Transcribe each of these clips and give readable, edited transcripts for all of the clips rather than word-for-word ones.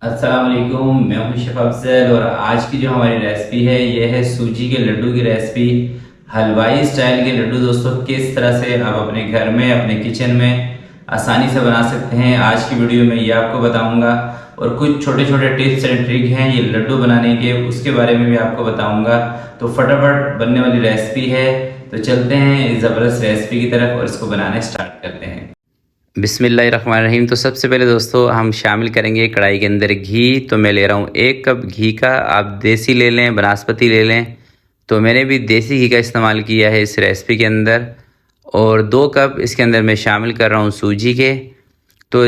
अस्सलाम वालेकुम, मैं हूं शेफ अफजल और आज की जो हमारी रेसिपी है ये है सूजी के लड्डू की रेसिपी। हलवाई स्टाइल के लड्डू दोस्तों किस तरह से आप अपने घर में अपने किचन में आसानी से बना सकते हैं, आज की वीडियो में ये आपको बताऊंगा। और कुछ छोटे छोटे टिप्स एंड ट्रिक हैं ये लड्डू बनाने के, उसके बारे में भी आपको बताऊंगा। तो फटाफट बनने वाली रेसिपी है, तो चलते हैं इस ज़बरदस्त रेसिपी की तरफ और इसको बनाने स्टार्ट करते हैं। बिस्मिल्लाहिर्रहमानिर्रहीम। तो सबसे पहले दोस्तों हम शामिल करेंगे कढ़ाई के अंदर घी। तो मैं ले रहा हूँ 1 कप घी का, आप देसी ले लें, बनास्पति ले लें। तो मैंने भी देसी घी का इस्तेमाल किया है इस रेसिपी के अंदर। और 2 कप इसके अंदर मैं शामिल कर रहा हूँ सूजी के। तो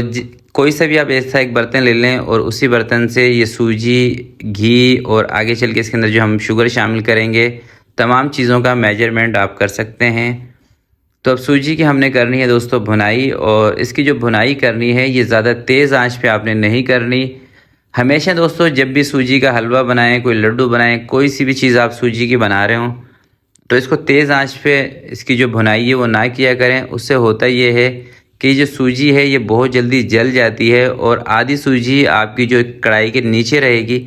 कोई सा भी आप ऐसा एक बर्तन ले लें और उसी बर्तन से ये सूजी, घी और आगे चल के इसके अंदर जो हम शुगर शामिल करेंगे, तमाम चीज़ों का मेजरमेंट आप कर सकते हैं। तो अब सूजी की हमने करनी है दोस्तों भुनाई, और इसकी जो भुनाई करनी है ये ज़्यादा तेज़ आंच पे आपने नहीं करनी। हमेशा दोस्तों जब भी सूजी का हलवा बनाएं, कोई लड्डू बनाएं, कोई सी भी चीज़ आप सूजी की बना रहे हो तो इसको तेज़ आंच पे इसकी जो भुनाई है वो ना किया करें। उससे होता ये है कि जो सूजी है ये बहुत जल्दी जल जाती है और आधी सूजी आपकी जो कढ़ाई के नीचे रहेगी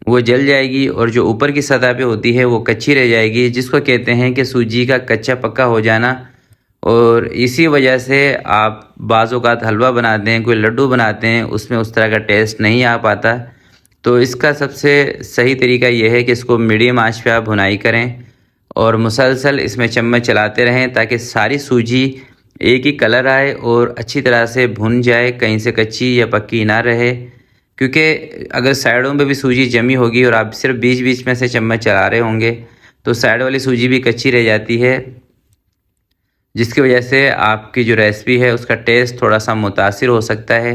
वो जल जाएगी और जो ऊपर की सतह पे होती है वो कच्ची रह जाएगी, जिसको कहते हैं कि सूजी का कच्चा पक्का हो जाना। और इसी वजह से आप बाज़ औक़ात हलवा बनाते हैं, कोई लड्डू बनाते हैं, उसमें उस तरह का टेस्ट नहीं आ पाता। तो इसका सबसे सही तरीका यह है कि इसको मीडियम आंच पे आप भुनाई करें और मुसलसल इसमें चम्मच चलाते रहें ताकि सारी सूजी एक ही कलर आए और अच्छी तरह से भुन जाए, कहीं से कच्ची या पक्की ना रहे। क्योंकि अगर साइडों में भी सूजी जमी होगी और आप सिर्फ बीच बीच में से चम्मच चला रहे होंगे तो साइड वाली सूजी भी कच्ची रह जाती है, जिसकी वजह से आपकी जो रेसिपी है उसका टेस्ट थोड़ा सा मुतासिर हो सकता है।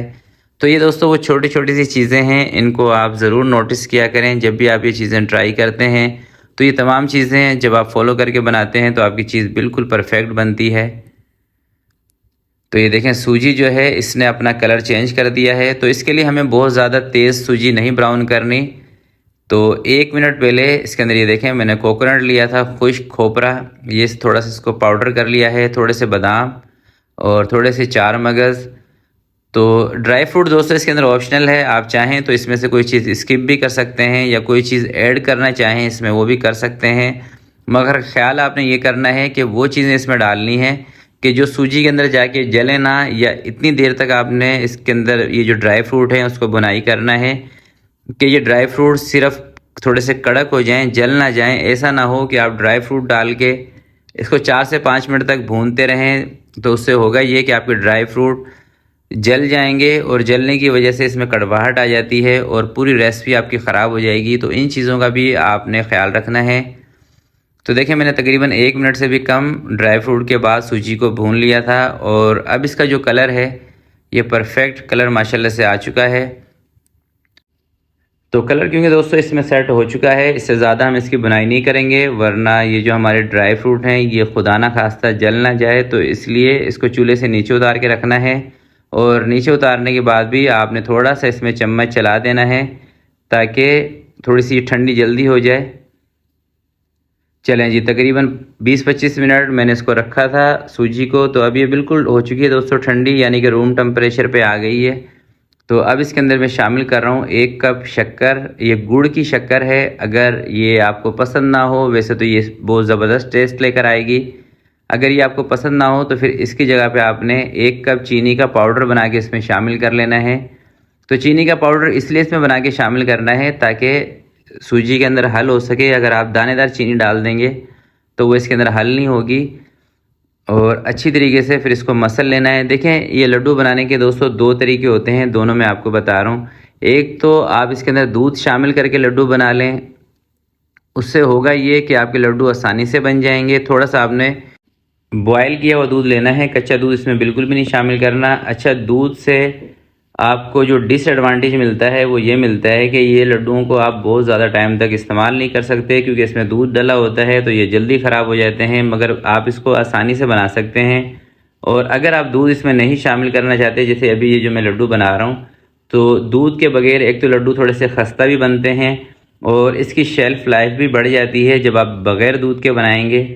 तो ये दोस्तों वो छोटी छोटी सी चीज़ें हैं, इनको आप ज़रूर नोटिस किया करें जब भी आप ये चीज़ें ट्राई करते हैं। तो ये तमाम चीज़ें जब आप फॉलो करके बनाते हैं तो आपकी चीज़ बिल्कुल परफेक्ट बनती है। तो ये देखें सूजी जो है इसने अपना कलर चेंज कर दिया है। तो इसके लिए हमें बहुत ज़्यादा तेज़ सूजी नहीं ब्राउन करनी। तो 1 मिनट पहले इसके अंदर ये देखें मैंने कोकोनट लिया था, खुश्क खोपरा, ये थोड़ा सा इसको पाउडर कर लिया है, थोड़े से बादाम और थोड़े से 4 मगज़। तो ड्राई फ्रूट दोस्तों इसके अंदर ऑप्शनल है, आप चाहें तो इसमें से कोई चीज़ स्किप भी कर सकते हैं या कोई चीज़ ऐड करना चाहें इसमें वो भी कर सकते हैं। मगर ख्याल आपने ये करना है कि वो चीज़ें इसमें डालनी है कि जो सूजी के अंदर जाके जले ना, या इतनी देर तक आपने इसके अंदर ये जो ड्राई फ्रूट है उसको बुनाई करना है कि ये ड्राई फ्रूट सिर्फ थोड़े से कड़क हो जाएं, जल ना जाएं। ऐसा ना हो कि आप ड्राई फ्रूट डाल के इसको 4 से 5 मिनट तक भूनते रहें, तो उससे होगा ये कि आपके ड्राई फ्रूट जल जाएंगे और जलने की वजह से इसमें कड़वाहट आ जाती है और पूरी रेसिपी आपकी ख़राब हो जाएगी। तो इन चीज़ों का भी आपने ख्याल रखना है। तो देखिए मैंने तकरीबन 1 मिनट से भी कम ड्राई फ्रूट के बाद सूजी को भून लिया था और अब इसका जो कलर है ये परफेक्ट कलर माशाल्लाह से आ चुका है। तो कलर क्योंकि दोस्तों इसमें सेट हो चुका है, इससे ज़्यादा हम इसकी बुनाई नहीं करेंगे वरना ये जो हमारे ड्राई फ्रूट हैं ये खुदा ना खास्ता जल ना जाए। तो इसलिए इसको चूल्हे से नीचे उतार के रखना है और नीचे उतारने के बाद भी आपने थोड़ा सा इसमें चम्मच चला देना है ताकि थोड़ी सी ठंडी जल्दी हो जाए। चलें जी, तकरीबन 20-25 मिनट मैंने इसको रखा था सूजी को। तो अब ये बिल्कुल हो चुकी है दोस्तों ठंडी, यानी कि रूम टेम्परेचर पे आ गई है। तो अब इसके अंदर मैं शामिल कर रहा हूँ 1 कप शक्कर। ये गुड़ की शक्कर है, अगर ये आपको पसंद ना हो, वैसे तो ये बहुत ज़बरदस्त टेस्ट लेकर आएगी, अगर ये आपको पसंद ना हो तो फिर इसकी जगह पे आपने 1 कप चीनी का पाउडर बना के इसमें शामिल कर लेना है। तो चीनी का पाउडर इसलिए इसमें बना के शामिल करना है ताकि सूजी के अंदर हल हो सके। अगर आप दानेदार चीनी डाल देंगे तो वो इसके अंदर हल नहीं होगी। और अच्छी तरीके से फिर इसको मसल लेना है। देखें ये लड्डू बनाने के दोस्तों 2 तरीके होते हैं, दोनों मैं आपको बता रहा हूँ। एक तो आप इसके अंदर दूध शामिल करके लड्डू बना लें, उससे होगा ये कि आपके लड्डू आसानी से बन जाएंगे। थोड़ा सा आपने बॉयल किया हुआ दूध लेना है, कच्चा दूध इसमें बिल्कुल भी नहीं शामिल करना। अच्छा, दूध से आपको जो डिसएडवांटेज मिलता है वो ये मिलता है कि ये लड्डुओं को आप बहुत ज़्यादा टाइम तक इस्तेमाल नहीं कर सकते क्योंकि इसमें दूध डला होता है, तो ये जल्दी ख़राब हो जाते हैं। मगर आप इसको आसानी से बना सकते हैं। और अगर आप दूध इसमें नहीं शामिल करना चाहते, जैसे अभी ये जो मैं लड्डू बना रहा हूँ, तो दूध के बगैर एक तो लड्डू थोड़े से खस्ता भी बनते हैं और इसकी शेल्फ़ लाइफ भी बढ़ जाती है जब आप बग़ैर दूध के बनाएंगे।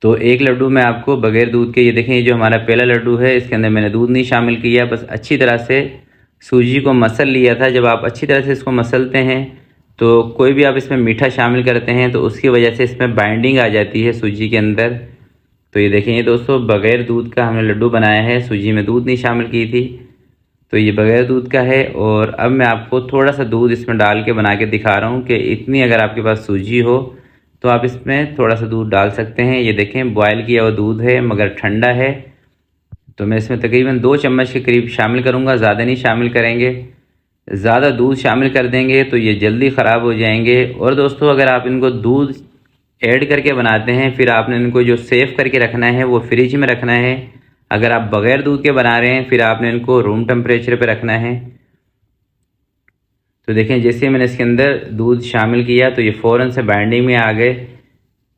तो एक लड्डू में आपको बगैर दूध के, ये देखें ये जो हमारा पहला लड्डू है इसके अंदर मैंने दूध नहीं शामिल किया, बस अच्छी तरह से सूजी को मसल लिया था। जब आप अच्छी तरह से इसको मसलते हैं तो कोई भी आप इसमें मीठा शामिल करते हैं तो उसकी वजह से इसमें बाइंडिंग आ जाती है सूजी के अंदर। तो ये देखें ये दोस्तों बग़ैर दूध का हमने लड्डू बनाया है, सूजी में दूध नहीं शामिल की थी, तो ये बग़ैर दूध का है। और अब मैं आपको थोड़ा सा दूध इसमें डाल के बना के दिखा रहा हूँ कि इतनी अगर आपके पास सूजी हो तो आप इसमें थोड़ा सा दूध डाल सकते हैं। ये देखें बॉयल किया हुआ दूध है मगर ठंडा है, तो मैं इसमें तकरीबन 2 चम्मच के करीब शामिल करूँगा, ज़्यादा नहीं शामिल करेंगे। ज़्यादा दूध शामिल कर देंगे तो ये जल्दी ख़राब हो जाएंगे। और दोस्तों अगर आप इनको दूध ऐड करके बनाते हैं फिर आपने इनको जो सेव करके रखना है वो फ्रिज में रखना है। अगर आप बग़ैर दूध के बना रहे हैं फिर आपने इनको रूम टेम्परेचर पे रखना है। तो देखें जैसे मैंने इसके अंदर दूध शामिल किया तो ये फ़ौरन से बाइंडिंग में आ गए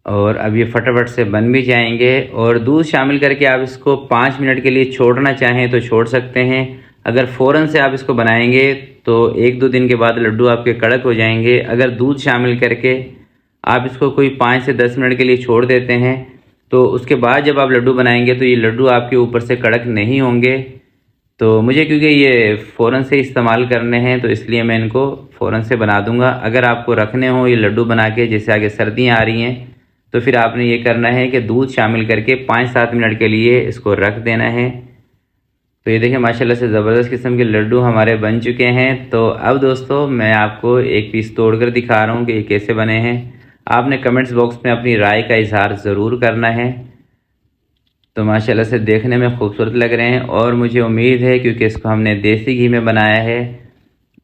और अब ये फटाफट से बन भी जाएंगे। और दूध शामिल करके आप इसको 5 मिनट के लिए छोड़ना चाहें तो छोड़ सकते हैं। अगर फ़ौरन से आप इसको बनाएंगे तो 1-2 दिन के बाद लड्डू आपके कड़क हो जाएंगे। अगर दूध शामिल करके आप इसको कोई 5 से 10 मिनट के लिए छोड़ देते हैं तो उसके बाद जब आप लड्डू बनाएंगे तो ये लड्डू आपके ऊपर से कड़क नहीं होंगे। तो मुझे क्योंकि ये फ़ौरन से इस्तेमाल करने हैं तो इसलिए मैं इनको फ़ौरन से बना दूंगा। अगर आपको रखने हो ये लड्डू बना के, जैसे आगे सर्दियाँ आ रही हैं, तो फिर आपने ये करना है कि दूध शामिल करके 5-7 मिनट के लिए इसको रख देना है। तो ये देखें माशाल्लाह से ज़बरदस्त किस्म के लड्डू हमारे बन चुके हैं। तो अब दोस्तों मैं आपको एक पीस तोड़कर दिखा रहा हूँ कि ये कैसे बने हैं। आपने कमेंट्स बॉक्स में अपनी राय का इजहार ज़रूर करना है। तो माशाल्लाह से देखने में खूबसूरत लग रहे हैं और मुझे उम्मीद है क्योंकि इसको हमने देसी घी में बनाया है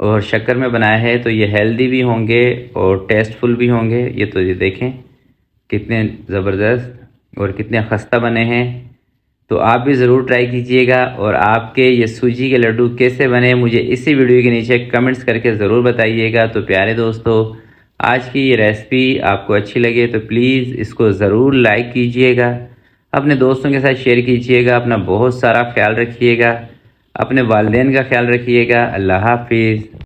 और शक्कर में बनाया है तो ये हेल्दी भी होंगे और टेस्टफुल भी होंगे। ये देखें कितने ज़बरदस्त और कितने खस्ता बने हैं। तो आप भी ज़रूर ट्राई कीजिएगा और आपके ये सूजी के लड्डू कैसे बने मुझे इसी वीडियो के नीचे कमेंट्स करके ज़रूर बताइएगा। तो प्यारे दोस्तों आज की ये रेसिपी आपको अच्छी लगे तो प्लीज़ इसको ज़रूर लाइक कीजिएगा, अपने दोस्तों के साथ शेयर कीजिएगा। अपना बहुत सारा ख्याल रखिएगा, अपने वालिदैन का ख्याल रखिएगा। अल्लाह हाफिज़।